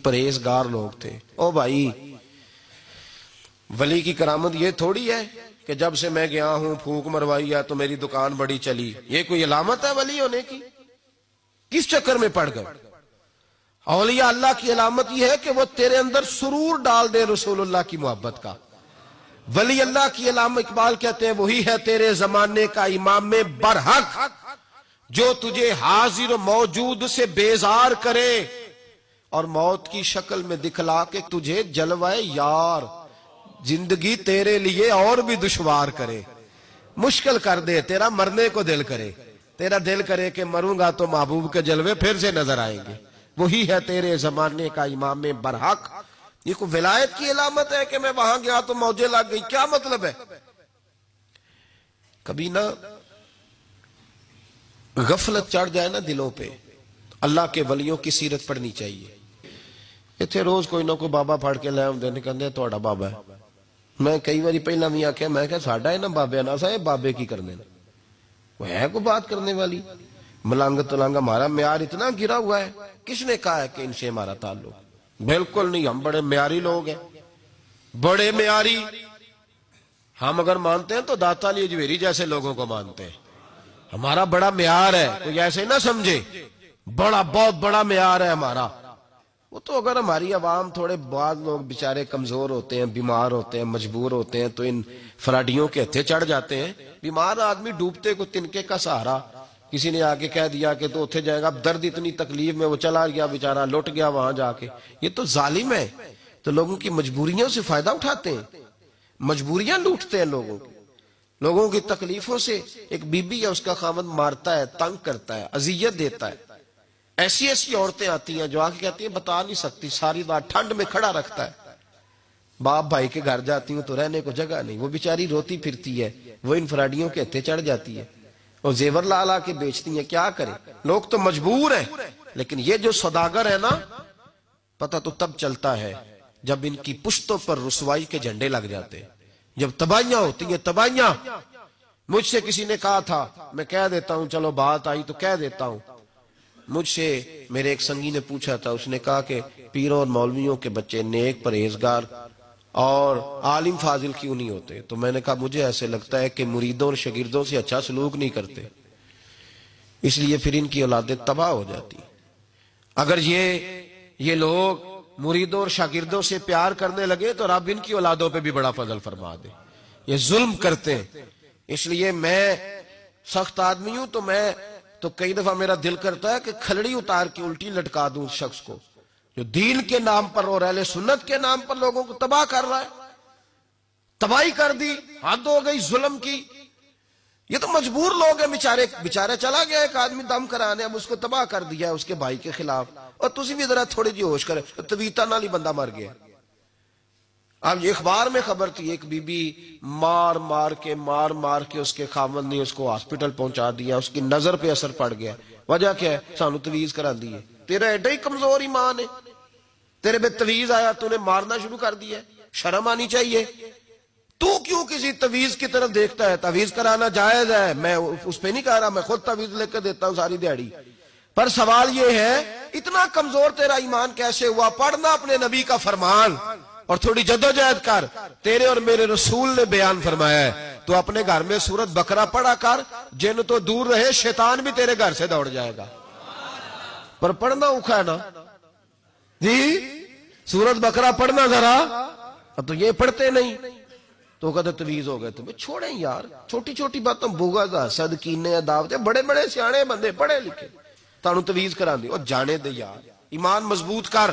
پرہیزگار لوگ تھے۔ او بھائی، ولی کی کرامت یہ تھوڑی ہے کہ جب سے میں گیا ہوں پھونک مروائی ہے تو میری دکان بڑی چلی۔ یہ کوئی علامت ہے ولی ہونے کی؟ کس چکر میں پڑ گئے؟ اولیاء اللہ کی علامت یہ ہے کہ وہ تیرے اندر سرور ڈال دے رسول اللہ کی محبت کا۔ ولی اللہ کی علامت اقبال کہتے ہیں وہی ہے تیرے زمانے کا امام برحق، جو تجھے حاضر و موجود سے بیزار کرے اور موت کی شکل میں دکھلا کے تجھے جلوائے یار، زندگی تیرے لیے اور بھی دشوار کرے، مشکل کر دے، تیرا مرنے کو دل کرے، تیرا دل کرے کہ مروں گا تو محبوب کے جلوے پھر سے نظر آئیں گے۔ وہی ہے تیرے زمانے کا امام برحق۔ یہ کوئی ولایت کی علامت ہے کہ میں وہاں گیا تو موجیں لگ گئی؟ کیا مطلب ہے؟ کبھی نہ غفلت چڑھ جائے نا دلوں پہ، اللہ کے ولیوں کی سیرت پڑھنی چاہیے۔ اتنے روز کوئی نہ کوئی بابا پڑھ کے لے آتے ہیں، کہتے ہیں تہاڈا بابا ہے۔ میں کئی باری پہلا بھی آخیا، میں کہ ساڈا ہے نا بابے نا سا، بابے کی کرنے نا، وہ ہے کوئی بات کرنے والی؟ ملنگ تلنگ ہمارا معیار اتنا گرا ہوا ہے، کس نے کہا ہے کہ ان سے ہمارا تعلق؟ بالکل نہیں، ہم بڑے معیاری لوگ ہیں، بڑے معیاری۔ ہم اگر مانتے ہیں تو داتا علی اجویری جیسے لوگوں کو مانتے ہیں، ہمارا بڑا معیار ہے، کوئی ایسے نہ سمجھے، بڑا بہت بڑا معیار ہے ہمارا۔ وہ تو اگر ہماری عوام تھوڑے بعض لوگ بیچارے کمزور ہوتے ہیں، بیمار ہوتے ہیں، مجبور ہوتے ہیں تو ان فراڈیوں کے ہتھے چڑھ جاتے ہیں۔ بیمار آدمی ڈوبتے کو تنکے کا سہارا، کسی نے آگے کہہ دیا کہ تو اتھے جائے گا، درد اتنی تکلیف میں وہ چلا گیا بیچارہ، لٹ گیا وہاں جا کے۔ یہ تو ظالم ہے، تو لوگوں کی مجبوریوں سے فائدہ اٹھاتے ہیں، مجبوریاں لوٹتے ہیں لوگوں کی تکلیفوں سے۔ ایک بی بی ہے، اس کا خاوند مارتا ہے، تنگ کرتا ہے، اذیت دیتا ہے، ایسی ایسی عورتیں آتی ہیں جو آ کے کہتی ہیں بتا نہیں سکتی، ساری رات ٹھنڈ میں کھڑا رکھتا ہے۔ باپ بھائی کے گھر جاتی ہوں تو رہنے کو جگہ نہیں، وہ بیچاری روتی پھرتی ہے، وہ ان فراڈیوں کے ہتھے چڑھ جاتی ہے، اور زیور لا لا کے بیچتی ہیں۔ کیا کریں، لوگ تو مجبور ہیں، لیکن یہ جو سوداگر ہے نا، پتہ تو تب چلتا ہے جب ان کی پشتوں پر رسوائی کے جھنڈے لگ جاتے ہیں، جب تباہیاں ہوتی ہیں، تباہیاں۔ مجھ سے کسی نے کہا تھا، میں کہہ دیتا ہوں، چلو بات آئی تو کہہ دیتا ہوں، مجھ سے میرے ایک سنگی نے پوچھا تھا، اس نے کہا کہ پیروں اور مولویوں کے بچے نیک پرہیزگار اور عالم فاضل کیوں نہیں ہوتے؟ تو میں نے کہا مجھے ایسے لگتا ہے کہ مریدوں اور شاگردوں سے اچھا سلوک نہیں کرتے، اس لیے پھر ان کی اولادیں تباہ ہو جاتی۔ اگر یہ لوگ مریدوں اور شاگردوں سے پیار کرنے لگے تو رب ان کی اولادوں پہ بھی بڑا فضل فرما دے۔ یہ ظلم کرتے ہیں، اس لیے میں سخت آدمی ہوں تو کئی دفعہ میرا دل کرتا ہے کہ کھلڑی اتار کے الٹی لٹکا دوں اس شخص کو جو دین کے نام پر اور اہل سنت کے نام پر لوگوں کو تباہ کر رہا ہے۔ تباہی کر دی، حد ہو گئی ظلم کی۔ یہ تو مجبور لوگ ہیں، بیچارے چلا گیا ایک آدمی دم کرانے، اب اس کو تباہ کر دیا اس کے بھائی کے خلاف، اور تسی بھی ذرا تھوڑی جی ہوش کرے، طویتا نال ہی بندہ مر گیا۔ اب یہ اخبار میں خبر تھی، ایک بی بی مار مار کے اس کے خاوند نے اس کو ہاسپٹل پہنچا دیا، اس کی نظر پہ اثر پڑ گیا۔ وجہ کیا ہے؟ سانو تویز کرا دی ہے۔ تیرا ایڈا ہی کمزور ایمان ہے، تیرے پہ تویز آیا تو نے مارنا شروع کر دیا، شرم آنی چاہیے۔ تو کیوں کسی تویز کی طرف دیکھتا ہے؟ تویز کرانا جائز ہے، میں اس پہ نہیں کہہ رہا، میں خود تویز لے کر دیتا ہوں ساری دیہڑی، پر سوال یہ ہے اتنا کمزور تیرا ایمان کیسے ہوا؟ پڑھنا اپنے نبی کا فرمان اور تھوڑی جدوجہد کر۔ تیرے اور میرے رسول نے بیان فرمایا ہے، تو اپنے گھر میں سورت بقرہ پڑھا کر، جن تو دور رہے، شیطان بھی تیرے گھر سے دوڑ جائے گا۔ پر پڑھنا اوکھا ہے نا جی، سورت بقرہ پڑھنا ذرا، اب تو یہ پڑھتے نہیں، تو کہتے تویز ہو گئے۔ تمہیں چھوڑیں یار، چھوٹی چھوٹی باتوں بغض، حسد، کینے، عداوت، بڑے بڑے سیانے بندے پڑھے لکھے تانوں تویز کرا دی، اور جانے دے یار، ایمان مضبوط کر۔